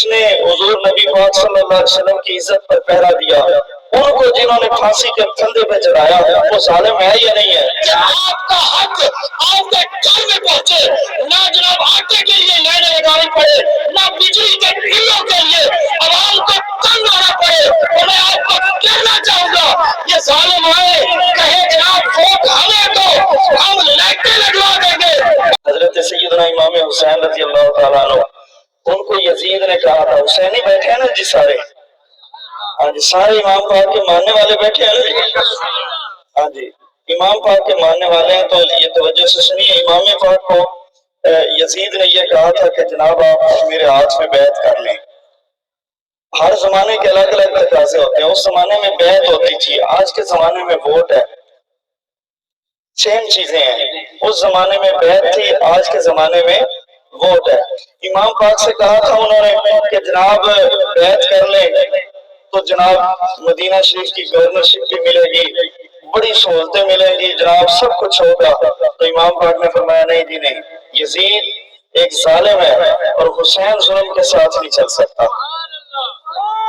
جس نے حضور نبی پاک صلی اللہ علیہ وسلم کی عزت پر پہرا دیا، ان کو جنہوں نے پھانسی کے پھندے پہ چڑھایا، وہ ظالم ہے یا نہیں ہے؟ کہ آپ کا حق آپ کے گھر میں پہنچے، نہ جناب آٹے کے لیے لائنیں لگانی پڑے، نہ بجلی کے بلوں کے لیے عوام کو تنگ آنا پڑے۔ اور میں آپ کو کہنا چاہوں گا، یہ ظالم آئے کہے جناب ووٹ ہمیں دو، ہم لائٹیں لگوا دیں گے۔ حضرت سیدنا امام حسین رضی اللہ تعالیٰ عنہ، ان کو یزید نے کہا تھا، حسینی بیٹھے ہیں نا جی سارے، ہاں جی سارے امام پاک کے ماننے والے بیٹھے ہیں نا جی، ہاں جی امام پاک کے ماننے والے ہیں، تو یہ توجہ سے سنیے۔ امام پاک کو یزید نے یہ کہا تھا کہ جناب آپ میرے ہاتھ میں بیعت کر لیں۔ ہر زمانے کے الگ الگ تقاضے ہوتے ہیں، اس زمانے میں بیعت ہوتی تھی، آج کے زمانے میں ووٹ ہے، سیم چیزیں ہیں۔ اس زمانے میں بیعت تھی، آج کے زمانے میں ووٹ ہے۔ امام پاک سے کہا تھا انہوں نے کہ جناب بیعت کر لیں تو جناب مدینہ شریف کی گورنرشپ بھی ملے گی، بڑی سہولتیں ملیں گی، جناب سب کچھ ہوگا۔ تو امام پاک نے فرمایا نہیں جی نہیں، یزید ایک ظالم ہے اور حسین ظلم کے ساتھ نہیں چل سکتا۔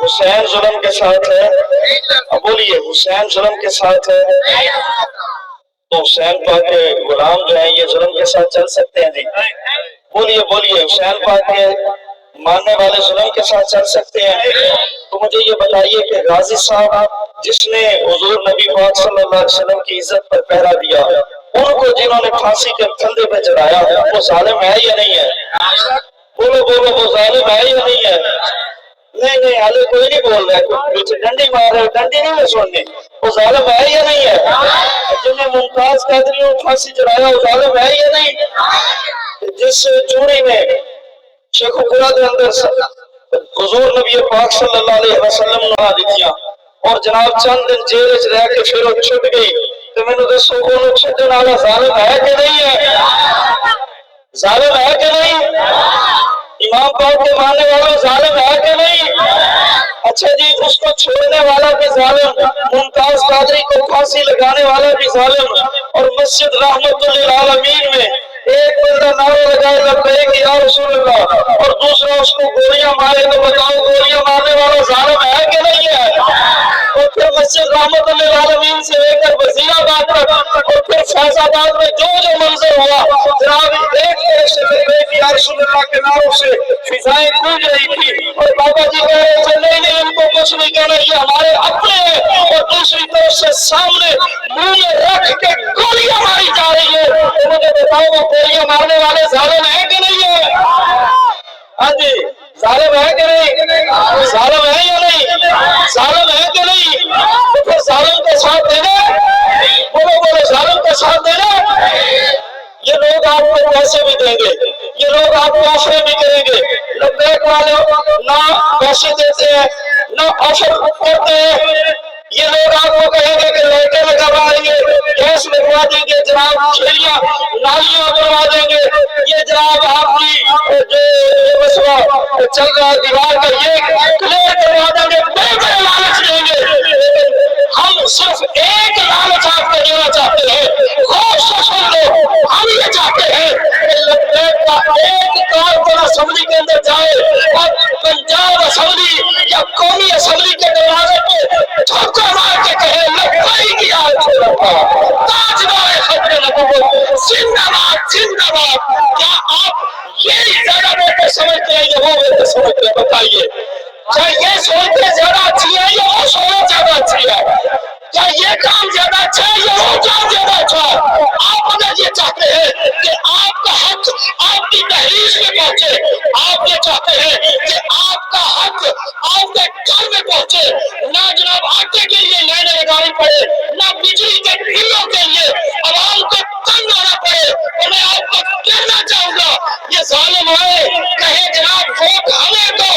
حسین ظلم کے ساتھ ہے، اب بولیے حسین ظلم کے ساتھ ہے، تو حسین پاک کے غلام جو ہیں یہ ظلم کے ساتھ چل سکتے ہیں جی؟ بولیے بولیے، حسین پاک کے ماننے والے ظلم کے ساتھ چل سکتے ہیں؟ تو مجھے یہ بتائیے کہ غازی صاحب جس نے حضور نبی پاک صلی اللہ علیہ وسلم کی عزت پر پہرا دیا، ان کو جنہوں نے پھانسی کے پھندے پہ چڑھایا، وہ ظالم ہے یا نہیں ہے؟ بولو بولو، وہ ظالم ہے یا نہیں ہے؟ نہیں نہیں، حالے کوئی نہیں بول رہا ہے، پیچھے ڈنڈی مار رہے، ڈنڈی نہیں میں سننی، وہ ظالم ہے یا نہیں ہے؟ جن نے ممتاز قادری کو پھانسی چڑھایا وہ ظالم ہے یا نہیں؟ جس چوری میں شیخ پورا دے اندر حضور نبی پاک صلی اللہ علیہ وسلم نے دیتیاں اور جناب چند دن جیل وچ رہ کے پھر وہ چھٹ گئی، تو میں نے دسو کون چھٹن والا ظالم ہے کہ نہیں ہے؟ ظالم ہے کہ نہیں؟ امام پاک کے ماننے والوں ظالم ہے کہ نہیں؟ اچھا جی، اس کو چھوڑنے والا بھی ظالم، ممتاز قادری کو پھانسی لگانے والا بھی ظالم، اور مسجد رحمت للعالمین میں ایک بندہ نعرہ لگائے لبیک یا رسول اللہ اور دوسرا اس کو گولیاں مارے، تو بتاؤ گولیاں مارنے والا ظالم ہے کہ نہیں ہے؟ اور پھر مسجد رحمت للعالمین سے لے کر وزیر آباد تک اور پھر فیض آباد میں جو منظر ہوا، جناب ایک طرف سے لبیک یا رسول اللہ کے نعروں سے فضائیں گونج رہی تھی، اور بابا جی کہہ رہے تھے نہیں نہیں ان کو کچھ نہیں کہنا، یہ ہمارے اپنے ہیں، اور دوسری طرف سے سامنے منہ میں رکھ کے گولیاں ماری جا رہی ہے۔ تو مجھے بتاؤ وہ گولیاں مارنے والے ظالم ہے کہ نہیں ہے؟ ہاں جی ظالم ہے کہ نہیں؟ ظالم ہے یا نہیں؟ ظالم ہے کہ نہیں؟ تو پھر ظالم کا ساتھ دینا، بولو بولو ظالم کا ساتھ دینا۔ یہ لوگ آپ کو پیسے بھی دیں گے، یہ لوگ آپ کو آفر بھی کریں گے، لبیک والے نہ پیسے دیتے ہیں نہ آفر کرتے ہیں، یہ لوگ آپ کو کہیں گے کہ لائٹیں لگوائیں گے، گیس لگوا دیں گے، جناب کھیلیاں نالیاں بنوا دیں گے، یہ جناب آپ کی جو مسئلہ چل رہا ہے دیوار کا یہ کلیئر کروا دیں گے، بڑے بڑے لالچ دیں گے، لیکن ہم صرف ایک لالچ آپ کو دینا چاہتے ہیں، غور سے سن لو، ہم یہ چاہتے ہیں کہ لبیک کا ایک کارکن اسمبلی کے اندر جائے اور پنجاب اسمبلی یا قومی اسمبلی کے دروازے پہ ٹھوکر مار کے کہے لبیک یا رسول اللہ، تاجدار ختم نبوت زندہ باد زندہ باد۔ کیا آپ یہ زیادہ بہتر سمجھتے ہیں یا وہ بہتر سمجھتے ہیں؟ بتائیے، کیا یہ سہولتیں زیادہ اچھی ہیں یا وہ سہولت زیادہ اچھی ہے؟ کیا یہ کام زیادہ اچھا ہے یا وہ کام زیادہ اچھا ہے؟ آپ اگر یہ چاہتے ہیں کہ آپ کا حق آپ کی تحریر میں پہنچے، آپ یہ چاہتے ہیں کہ آپ کا حق آپ کے گھر میں پہنچے، نہ جناب آٹے کے لیے لائنیں لگانی پڑے، نہ بجلی کے بلوں کے لیے عوام کو تنگ آنا پڑے، تو میں آپ کو کہنا چاہوں گا یہ ظالم آئے کہے جناب ووٹ ہمیں دو،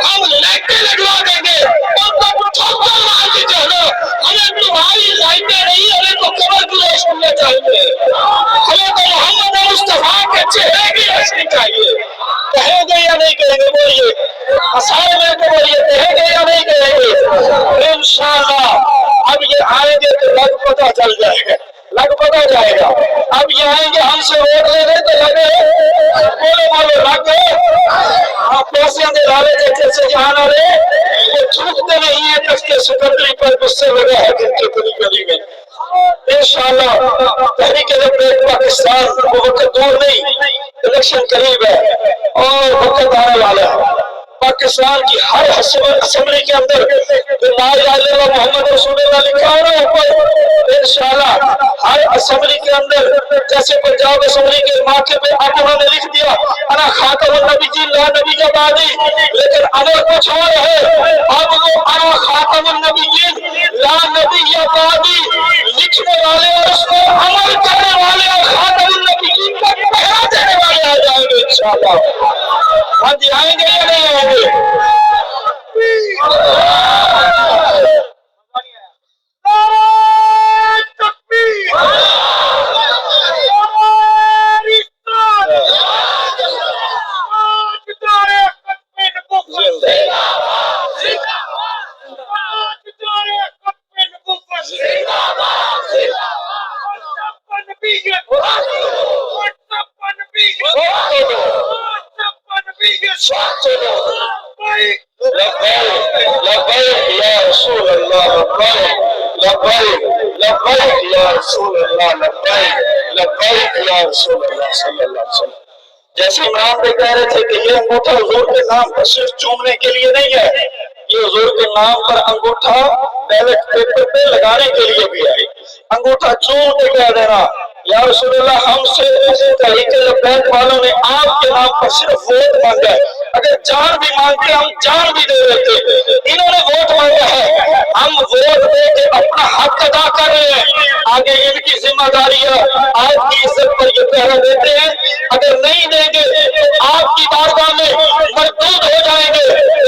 ہم لائٹیں لگوا دیں گے، ان کو ٹھوکر مار کے کہنا ہمیں تمہاری لائٹیں نہیں، ہمیں تو قبر کی روشنی چاہیے، ہمیں تو محمد مصطفیٰ کے چہرے کی روشنی چاہیے۔ کہیں گے یا نہیں کہیں گے؟ بولیے، سارے مل کے بولیے، کہیں گے یا نہیں کہیں گے؟ انشاءاللہ اب یہ آئیں گے تو لگ پتہ چل جائے گا، لگ پتہ جائے گا۔ اب یہ آئیں گے ہم سے ووٹ لے لے تو لگے بولو بولو لگ ہاں پیسے دے ڈالے جیسے سے جہاں والے وہ چھوٹتے نہیں ہیں کس کے سکندری پر غصے لگا ہے جن کے پوری گلی میں۔ انشاءاللہ تحریک لبیک پاکستان وہ وقت دور نہیں، الیکشن قریب ہے اور وقت آنے والا ہے۔ پاکستان کی ہر اسمبلی کے اندر جو لا الہ الا اللہ محمد رسول اللہ لکھا ہے نا اوپر، انشاءاللہ ہر اسمبلی کے اندر جیسے پنجاب اسمبلی کے موقع پہ اب انہوں نے لکھ دیا انا خاتم النبی جی لا نبی کا بعدی، لیکن عمل کچھ اور ہے، اب وہ انا خاتم النبی جی لا نبی یا بعدی لکھنے والے اور اس پر عمل کرنے والے اور خاتم النبی جی کا پہرا دینے والے آ جائیں گے انشاءاللہ۔ ہاں جی آئیں گے یا نہیں آئیں گے؟ لبیک یا رسول اللہ لبیک لبیک لبیک یا رسول اللہ لبیک لبیک یا رسول اللہ صلی اللہ علیہ وسلم۔ جیسے عمران بھائی کہہ رہے تھے کہ یہ انگوٹھا حضور کے نام پر صرف چومنے کے لیے نہیں ہے، یہ حضور کے نام پر انگوٹھا بیلٹ پیپر پہ لگانے کے لیے بھی ہے۔ انگوٹھا چوم کے کہہ دینا یا رسول اللہ ہم سے تحریک لبیک والوں نے آپ کے نام پر صرف ووٹ مانگا ہے، اگر جان بھی مانگتے ہم جان بھی دے دیتے، انہوں نے ووٹ مانگا ہے، ہم ووٹ دے کے اپنا حق ادا کر رہے ہیں، آگے ان کی ذمہ داری ہے آپ کی عزت پر یہ پہرا دیتے ہیں، اگر نہیں دیں گے تو آپ کی بارگاہ میں مردود ہو جائیں گے،